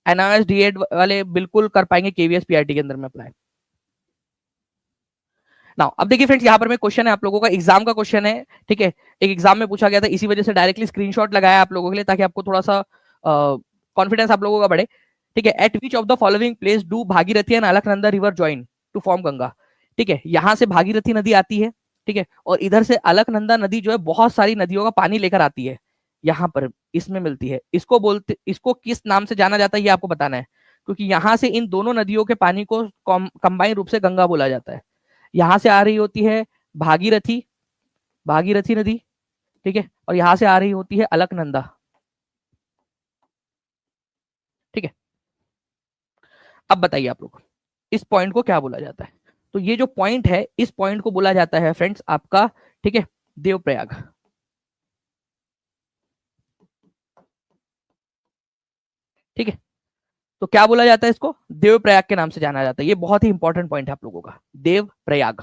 एनआरएस डी8 वाले बिल्कुल कर पाएंगे केवीएस पीआरटी के अंदर में अप्लाई। नाउ अब देखिए फ्रेंड्स, यहाँ पर मैं क्वेश्चन है आप लोगों का, एग्जाम का क्वेश्चन है। ठीक है, एक एग्जाम में पूछा गया था, इसी वजह से डायरेक्टली स्क्रीनशॉट लगाया आप लोगों के लिए, ताकि आपको थोड़ा सा कॉन्फिडेंस आप लोगों का बढ़े। ठीक है, at which of the following place do Bhagirathi and Alaknanda river join to form Ganga. ठीक है, यहाँ से भागीरथी नदी आती है, ठीक है, और इधर से अलकनंदा नदी जो है बहुत सारी नदियों का पानी लेकर आती है, यहाँ पर इसमें मिलती है। इसको बोलते, इसको किस नाम से जाना जाता है ये आपको बताना है, क्योंकि यहाँ से इन दोनों नदियों के पानी को कंबाइन रूप से गंगा बोला जाता है। यहाँ से आ रही होती है भागीरथी, भागीरथी नदी, ठीक है, और यहाँ से आ रही होती है अलकनंदा। ठीक है, अब बताइए आप लोग इस पॉइंट को क्या बोला जाता है। तो ये जो पॉइंट है, इस पॉइंट को बोला जाता है फ्रेंड्स आपका, ठीक है, देवप्रयाग। ठीक है, तो क्या बोला जाता है इसको? देवप्रयाग के नाम से जाना जाता है। ये बहुत ही इंपॉर्टेंट पॉइंट है आप लोगों का, देवप्रयाग।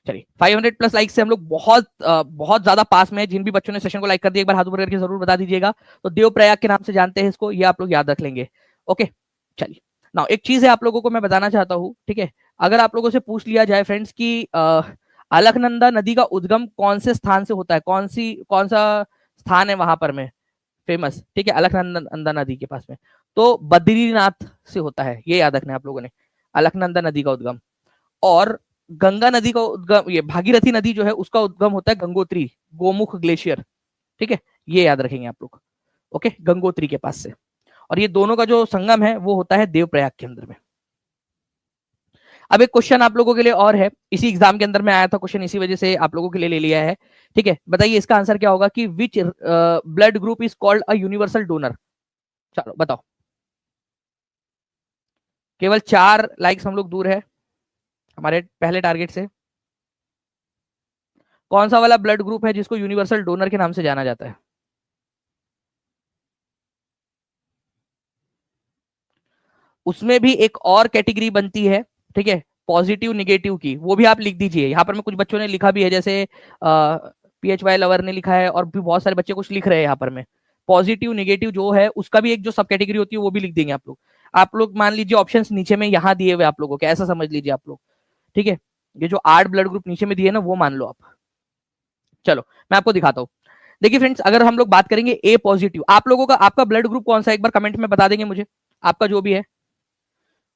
चलिए 500 प्लस लाइक से हम लोग बहुत ज्यादा पास में है। जिन भी बच्चों ने सेशन को लाइक कर दिया, एक बार हाथ ऊपर करके जरूर बता दीजिएगा। तो देवप्रयाग के नाम से जानते हैं इसको, ये आप लोग याद रख लेंगे। ओके, चलिए नाउ एक चीज है आप लोगों को मैं बताना चाहता हूँ। ठीक है, अगर आप लोगों से पूछ लिया जाए फ्रेंड्स की अलकनंदा नदी का उद्गम कौन से स्थान से होता है, कौन सा स्थान है वहां पर में फेमस, ठीक है, अलकनंदा नदी के पास में, तो बद्रीनाथ से होता है। ये याद रखना है आप लोगों ने, अलकनंदा नदी का उद्गम। और गंगा नदी का उद्गम, ये भागीरथी नदी जो है उसका उद्गम होता है गंगोत्री, गोमुख ग्लेशियर। ठीक है, ये याद रखेंगे आप लोग। ओके, गंगोत्री के पास से। और ये दोनों का जो संगम है वो होता है देवप्रयाग के अंदर में। अब एक क्वेश्चन आप लोगों के लिए और है, इसी एग्जाम के अंदर में आया था क्वेश्चन, इसी वजह से आप लोगों के लिए ले लिया है। ठीक है, बताइए इसका आंसर क्या होगा कि which blood group is called a universal donor. चलो बताओ, केवल 4 लाइक्स हम लोग दूर है हमारे पहले टारगेट से। कौन सा वाला ब्लड ग्रुप है जिसको यूनिवर्सल डोनर के नाम से जाना जाता है? उसमें भी एक और कैटेगरी बनती है, ठीक है, पॉजिटिव निगेटिव की, वो भी आप लिख दीजिए। यहाँ पर मैं कुछ बच्चों ने लिखा भी है, जैसे PHY लवर ने लिखा है, और भी बहुत सारे बच्चे कुछ लिख रहे हैं यहाँ पर। में पॉजिटिव निगेटिव जो है उसका भी एक जो सब कैटेगरी होती है वो भी लिख देंगे आप लोग। आप लोग मान लीजिए ऑप्शंस नीचे में यहाँ दिए हुए आप लोगों के, ऐसा समझ लीजिए आप लोग, ठीक है। ये जो 8 ब्लड ग्रुप नीचे में दिए ना वो मान लो आप। चलो मैं आपको दिखाता हूँ। देखिए फ्रेंड्स, अगर हम लोग बात करेंगे ए पॉजिटिव, आप लोगों का आपका ब्लड ग्रुप कौन सा है एक बार कमेंट में बता देंगे मुझे, आपका जो भी है।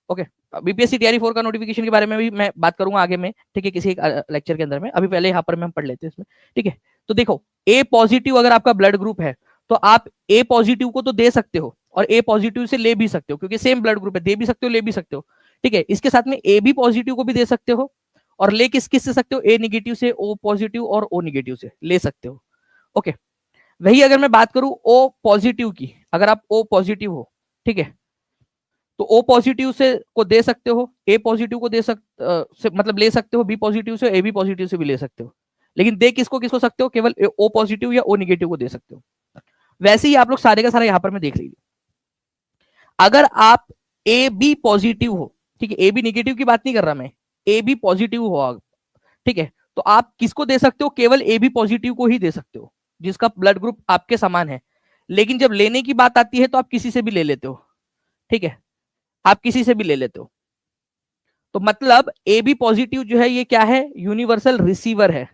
ओके, बीपीएससी तैयारी 4 का नोटिफिकेशन के बारे में भी मैं बात करूंगा आगे में, ठीक है, किसी एक लेक्चर के अंदर में। अभी पहले यहाँ पर हम पढ़ लेते हैं इसमें, ठीक है। तो देखो, ए पॉजिटिव अगर आपका ब्लड ग्रुप है तो आप ए पॉजिटिव को तो दे सकते हो और ए पॉजिटिव से ले भी सकते हो, क्योंकि सेम ब्लड ग्रुप है, दे भी सकते हो ले भी सकते हो, ठीक है। इसके साथ में ए बी पॉजिटिव को भी दे सकते हो, और ले किस किस से सकते हो, ए निगेटिव से, ओ पॉजिटिव और ओ निगेटिव से ले सकते हो। ओके, वही अगर मैं बात करूं ओ पॉजिटिव की, अगर आप ओ पॉजिटिव हो, ठीक है, तो ओ पॉजिटिव से को दे सकते हो, ए पॉजिटिव को दे सकते मतलब ले सकते हो, बी पॉजिटिव से, ए बी पॉजिटिव से भी ले सकते हो। लेकिन दे किसको किसको सकते हो, केवल ओ पॉजिटिव या ओ निगेटिव को दे सकते हो। वैसे ही आप लोग सारे का सारा यहां पर मैं देख लीजिए, अगर आप ए बी पॉजिटिव हो, ठीक है, ए बी निगेटिव की बात नहीं कर रहा मैं, ए बी पॉजिटिव हो आप, ठीक है, तो आप किसको दे सकते हो, केवल ए बी पॉजिटिव को ही दे सकते हो, जिसका ब्लड ग्रुप आपके समान है। लेकिन जब लेने की बात आती है तो आप किसी से भी ले लेते हो, ठीक है, आप किसी से भी ले लेते हो। तो मतलब ए बी पॉजिटिव जो है ये क्या है, यूनिवर्सल रिसीवर है,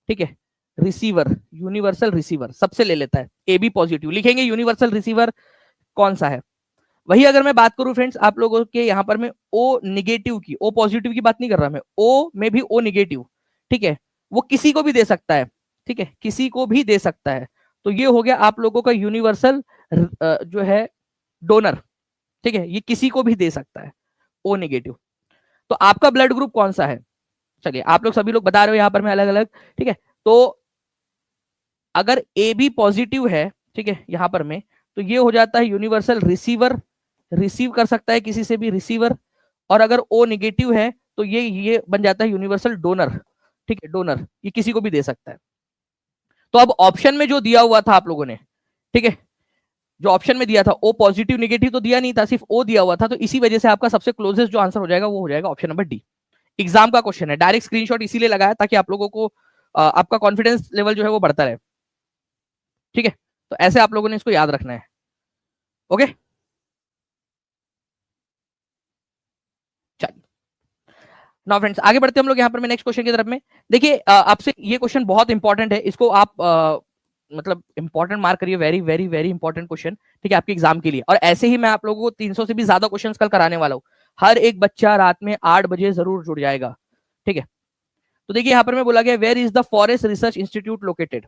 ठीक है, रिसीवर, यूनिवर्सल रिसीवर सबसे ले लेता है। ए बी पॉजिटिव लिखेंगे, यूनिवर्सल रिसीवर कौन सा है। वही अगर मैं बात करूं फ्रेंड्स आप लोगों के यहाँ पर मैं ओ निगेटिव की, ओ पॉजिटिव की बात नहीं कर रहा मैं, ओ में भी ओ निगेटिव, ठीक है, वो किसी को भी दे सकता है, ठीक है, किसी को भी दे सकता है। तो ये हो गया आप लोगों का यूनिवर्सल जो है डोनर, ठीक है, ये किसी को भी दे सकता है, ओ निगेटिव। तो आपका ब्लड ग्रुप कौन सा है, चलिए आप लोग सभी लोग बता रहे हो यहाँ पर मैं अलग अलग, ठीक है। तो अगर ए बी पॉजिटिव है, ठीक है, यहाँ पर में, तो ये हो जाता है यूनिवर्सल रिसीवर, रिसीव कर सकता है किसी से भी, रिसीवर। और अगर ओ निगेटिव है तो ये बन जाता है यूनिवर्सल डोनर, ठीक है, डोनर, ये किसी को भी दे सकता है। तो अब ऑप्शन में जो दिया हुआ था आप लोगों ने, ठीक है, जो ऑप्शन में दिया था ओ पॉजिटिव निगेटिव तो दिया नहीं था, सिर्फ ओ दिया हुआ था, तो इसी वजह से आपका सबसे क्लोजेस्ट जो आंसर हो जाएगा वो हो जाएगा ऑप्शन नंबर डी। एग्जाम का क्वेश्चन है, डायरेक्ट स्क्रीनशॉट इसीलिए लगाया ताकि आप लोगों को आपका कॉन्फिडेंस लेवल जो है वो बढ़ता रहे, ठीक है। तो ऐसे आप लोगों ने इसको याद रखना है। ओके, चलिए नाउ फ्रेंड्स आगे बढ़ते हम लोग यहाँ पर मैं नेक्स्ट क्वेश्चन की तरफ में। देखिए आपसे ये क्वेश्चन बहुत इंपॉर्टेंट है, इसको आप मतलब इंपॉर्टेंट मार्क करिए, very very very important question, ठीक है, आपके एग्जाम के लिए। और ऐसे ही मैं आप लोगों को 300 से भी ज्यादा क्वेश्चन कल कराने वाला हूँ। हर एक बच्चा रात में 8 बजे जरूर जुड़ जाएगा, ठीक है। तो देखिए यहाँ पर मैं बोला गया where is the forest research institute located,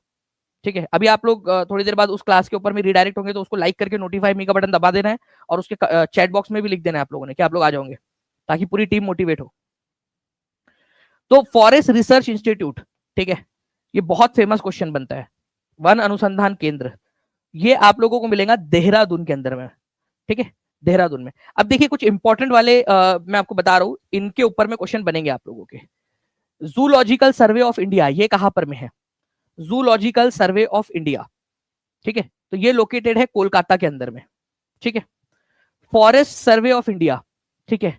ठीक है। अभी आप लोग थोड़ी देर बाद उस क्लास के ऊपर में रीडायरेक्ट होंगे, तो उसको लाइक करके नोटिफाई मी का बटन दबा देना है, और उसके चैट बॉक्स में भी लिख देना है आप लोगों ने कि आप लोग आ जाओगे, ताकि पूरी टीम मोटिवेट हो। तो फॉरेस्ट रिसर्च इंस्टीट्यूट, ठीक है, ये बहुत फेमस क्वेश्चन बनता है, वन अनुसंधान केंद्र, ये आप लोगों को मिलेगा देहरादून के अंदर में, ठीक है, देहरादून में। अब देखिए कुछ इंपॉर्टेंट वाले मैं आपको बता रहा हूं, इनके ऊपर में क्वेश्चन बनेंगे आप लोगों के। जूलॉजिकल सर्वे ऑफ इंडिया ये कहां पर में है, जूलॉजिकल सर्वे ऑफ इंडिया, ठीक है, तो ये लोकेटेड है कोलकाता के अंदर में, ठीक है। फॉरेस्ट सर्वे ऑफ इंडिया, ठीक है,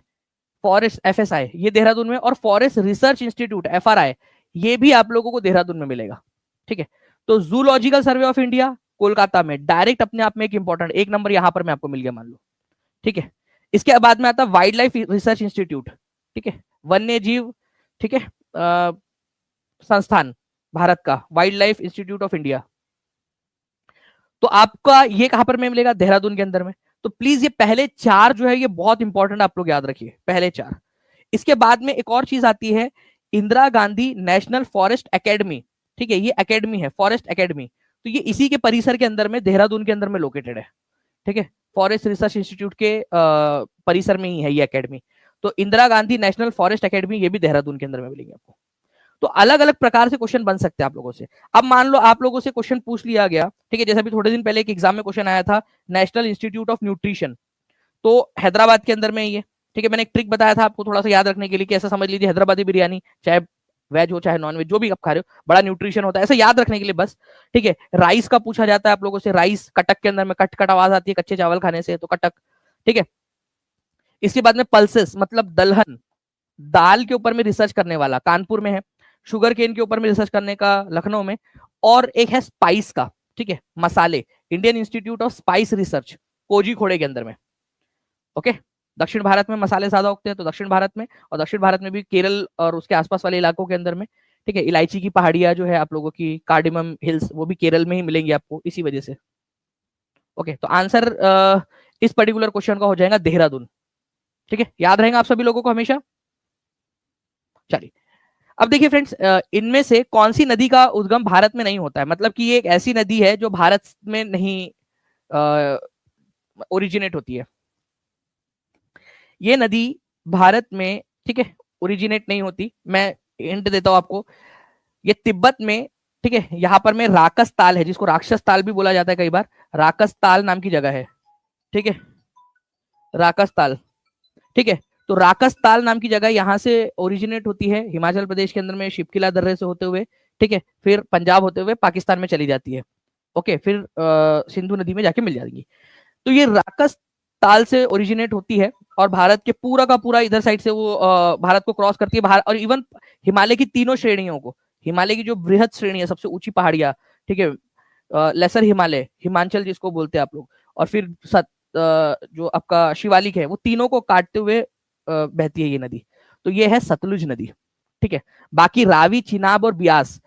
फॉरेस्ट FSI ये देहरादून में, और फॉरेस्ट रिसर्च इंस्टीट्यूट FRI ये भी आप लोगों को देहरादून में मिलेगा, ठीक है। तो zoological survey of India Kolkata में, डायरेक्ट अपने आप में एक इंपॉर्टेंट एक नंबर यहां पर मैं आपको मिल गया मान लो, ठीक है। इसके बाद में आता है वाइल्ड लाइफ रिसर्च इंस्टीट्यूट, ठीक है, वन्य जीव, ठीक है, संस्थान भारत का, wild life institute of India. तो आपका ये कहां पर में मिलेगा, देहरादून के अंदर में। तो प्लीज ये पहले 4 जो है ये बहुत इंपॉर्टेंट आप लोग याद रखिए, पहले 4। इसके बाद में एक और चीज आती है, Indira Gandhi national forest academy, ठीक है, ये एकेडमी है फॉरेस्ट एकेडमी, तो ये इसी के परिसर के अंदर में देहरादून के अंदर में लोकेटेड है, ठीक है, फॉरेस्ट रिसर्च इंस्टीट्यूट के परिसर में ही है ये एकेडमी। तो Indira Gandhi national forest academy ये भी देहरादून के अंदर में मिलेगी आपको। तो अलग अलग प्रकार से क्वेश्चन बन सकते हैं आप लोगों से। अब मान लो आप लोगों से क्वेश्चन पूछ लिया गया, ठीक है, जैसे अभी थोड़े दिन पहले एक एग्जाम में क्वेश्चन आया था, नेशनल इंस्टीट्यूट ऑफ न्यूट्रिशन, तो हैदराबाद के अंदर में ये, ठीक है, मैंने एक ट्रिक बताया था आपको थोड़ा सा याद रखने के लिए कि ऐसा समझ लीजिए हैदराबादी बिरयानी, चाहे वेज हो चाहे नॉन वेज, जो भी आप खा रहे हो, बड़ा न्यूट्रिशन होता है, ऐसा याद रखने के लिए बस। ठीक है, राइस का पूछा जाता है आप लोगों से, राइस कटक के अंदर में कट कट आवाज आती है कच्चे चावल खाने से, तो कटक। ठीक है, इसके बाद में पल्सेस मतलब दलहन, दाल के ऊपर में रिसर्च करने वाला कानपुर में है, शुगर केन के ऊपर में रिसर्च करने का लखनऊ में, और एक है स्पाइस का, ठीक है, मसाले, Indian institute of spice research Kozhikode के अंदर में। ओके, दक्षिण भारत में मसाले ज्यादा उगते हैं तो दक्षिण भारत में, और दक्षिण भारत में भी केरल और उसके आसपास वाले इलाकों के अंदर में। ठीक है, इलायची की पहाड़ियां जो है आप लोगों की कार्डिमम हिल्स, वो भी केरल में ही मिलेंगी आपको इसी वजह से। ओके, तो आंसर इस पर्टिकुलर क्वेश्चन का हो जाएगा देहरादून। ठीक है, याद रहेगा आप सभी लोगों को हमेशा। चलिए, अब देखिए फ्रेंड्स, इनमें से कौन सी नदी का उद्गम भारत में नहीं होता है, मतलब कि ये एक ऐसी नदी है जो भारत में नहीं ओरिजिनेट होती है। ये नदी भारत में, ठीक है, ओरिजिनेट नहीं होती। मैं हिंट देता हूं आपको, ये तिब्बत में, ठीक है, यहां पर में राकस ताल है, जिसको राक्षस ताल भी बोला जाता है कई बार, राकस ताल नाम की जगह है। ठीक है, राकस ताल, ठीक है, तो राकस ताल नाम की जगह यहां से ओरिजिनेट होती है, हिमाचल प्रदेश के अंदर में शिपकिला दर्रे से होते हुए, ठीक है, फिर पंजाब होते हुए पाकिस्तान में चली जाती है। ओके, फिर सिंधु नदी में जाके मिल जाएगी। तो ये राकस ताल से ओरिजिनेट होती है और भारत के पूरा का पूरा इधर साइड से वो भारत को क्रॉस करती है, भारत और इवन हिमालय की तीनों श्रेणियों को, हिमालय की जो बृहद श्रेणी है, सबसे ऊंची पहाड़ियां, ठीक है, लेसर हिमालय, हिमाचल जिसको बोलते हैं आप लोग, और फिर जो आपका शिवालिक है, वो तीनों को काटते हुए बहती है ये नदी। तो ये है सतलुज नदी। ठीक है, बाकी रावी, चिनाब और ब्यास,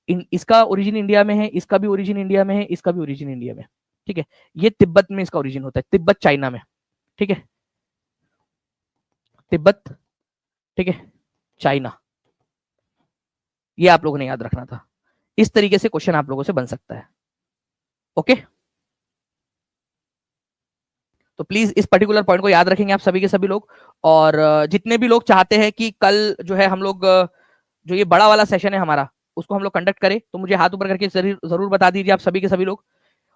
इसका ओरिजिन इंडिया में है, इसका भी ओरिजिन इंडिया में है, इसका भी ओरिजिन इंडिया में। ठीक है, ये तिब्बत में इसका ओरिजिन होता है, तिब्बत चाइना में। ठीक है, तिब्बत, ठीक है, चाइना, ये आप लोगों ने याद रखना था। इस तरीके से क्वेश्चन आप लोगों से बन सकता है। ओके, तो प्लीज इस पर्टिकुलर पॉइंट को याद रखेंगे आप सभी के सभी लोग। और जितने भी लोग चाहते हैं कि कल जो है हम लोग जो ये बड़ा वाला सेशन है हमारा, उसको हम लोग कंडक्ट करें, तो मुझे हाथ ऊपर करके जरूर बता दीजिए आप सभी के सभी लोग।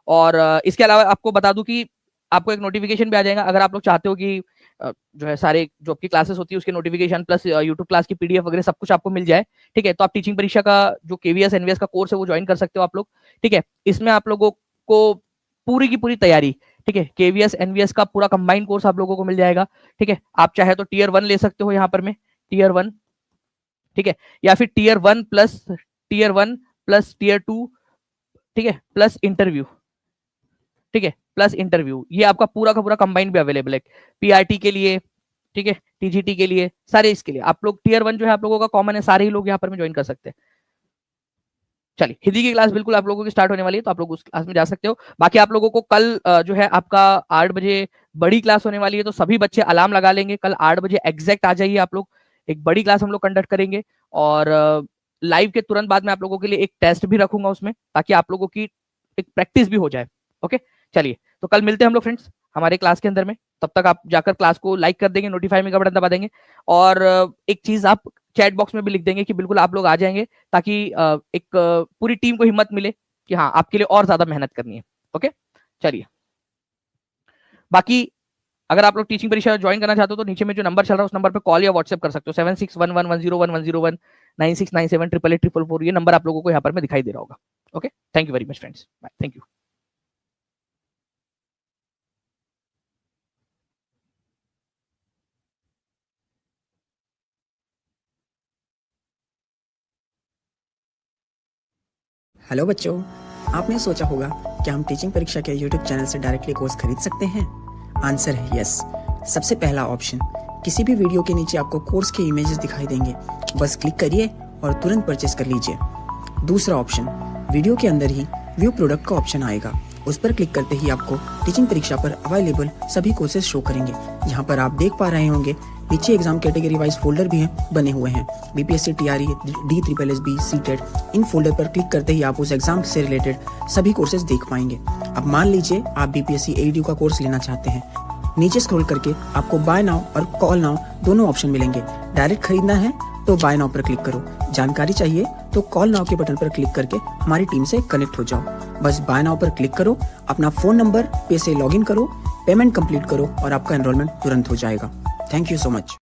और इसके अलावा आपको बता दूं कि आपको एक नोटिफिकेशन भी आ जाएगा, अगर आप लोग चाहते हो कि जो है सारे जो आपकी क्लासेस होती है उसके नोटिफिकेशन प्लस यूट्यूब क्लास की पीडीएफ वगैरह सब कुछ आपको मिल जाए। ठीक है, तो आप टीचिंग परीक्षा का जो केवीएस एनवीएस का कोर्स है वो ज्वाइन कर सकते हो आप लोग। ठीक है, इसमें आप लोगों को पूरी की पूरी तैयारी, ठीक है, केवीएस एनवीएस का पूरा कंबाइंड कोर्स आप लोगों को मिल जाएगा। ठीक है, आप चाहे तो टीयर 1 ले सकते हो यहाँ पर में, टीयर 1, ठीक है, या फिर टीयर 1 प्लस टीयर 2, ठीक है, प्लस इंटरव्यू, ठीक है, प्लस इंटरव्यू, ये आपका पूरा का पूरा कंबाइंड भी अवेलेबल है पीआरटी के लिए, ठीक है, टीजीटी के लिए, सारे इसके लिए आप लोग टीयर 1 जो है आप लोगों का कॉमन है, सारे ही लोग यहाँ पर में ज्वाइन कर सकते हैं। चलिए, हिंदी की क्लास बिल्कुल आप लोगों की स्टार्ट होने वाली है, तो आप लोग उस क्लास में जा सकते हो। बाकी आप लोगों को कल जो है आपका 8 बजे बड़ी क्लास होने वाली है, तो सभी बच्चे अलार्म लगा लेंगे, कल 8 बजे एग्जैक्ट आ जाइए आप लोग, एक बड़ी क्लास हम लोग कंडक्ट करेंगे। और लाइव के तुरंत बाद में आप लोगों के लिए एक टेस्ट भी रखूंगा उसमें, ताकि आप लोगों की एक प्रैक्टिस भी हो जाए। ओके, चलिए, तो कल मिलते हैं हम लोग फ्रेंड्स हमारे क्लास के अंदर में। तब तक आप जाकर क्लास को लाइक कर देंगे, नोटिफाई में का बटन दबा देंगे, और एक चीज आप चैट बॉक्स में भी लिख देंगे कि बिल्कुल आप लोग आ जाएंगे, ताकि एक पूरी टीम को हिम्मत मिले कि हाँ आपके लिए और ज्यादा मेहनत करनी है। ओके, चलिए, बाकी अगर आप लोग टीचिंग परीक्षा ज्वाइन करना चाहते हो तो नीचे में जो नंबर चल रहा है उस नंबर पे कॉल या व्हाट्सएप कर सकते हो, 7611101101 9697884444, ये नंबर आप लोगों को यहाँ पर में दिखाई दे रहा होगा। Okay, thank you very much friends, bye, thank you. Hello बच्चों, आपने सोचा होगा क्या हम टीचिंग परीक्षा के यूट्यूब चैनल से डायरेक्टली कोर्स खरीद सकते हैं? आंसर है यस। सबसे पहला ऑप्शन, किसी भी वीडियो के नीचे आपको कोर्स के इमेजेस दिखाई देंगे, बस क्लिक करिए और तुरंत परचेस कर लीजिए। दूसरा ऑप्शन, वीडियो के अंदर ही व्यू प्रोडक्ट का ऑप्शन आएगा, उस पर क्लिक करते ही आपको टीचिंग परीक्षा पर अवेलेबल सभी कोर्सेज शो करेंगे। यहाँ पर आप देख पा रहे होंगे नीचे एग्जाम कैटेगरी वाइज फोल्डर भी हैं बने हुए हैं, BPSC, TRE, DSSB, CTET. In folder पर क्लिक करते ही आप उस एग्जाम से रिलेटेड सभी कोर्सेज देख पाएंगे। अब मान लीजिए आप बीपीएससी AEDU का कोर्स लेना चाहते हैं, नीचे स्क्रॉल करके आपको बाय नाउ और कॉल नाउ दोनों ऑप्शन मिलेंगे। डायरेक्ट खरीदना है तो बाय नाउ पर क्लिक करो, जानकारी चाहिए तो कॉल नाउ के बटन पर क्लिक करके हमारी टीम से कनेक्ट हो जाओ। बस बाय नाउ पर क्लिक करो, अपना फोन नंबर पे से लॉगिन करो, पेमेंट कंप्लीट करो और आपका एनरोलमेंट तुरंत हो जाएगा। Thank you so much.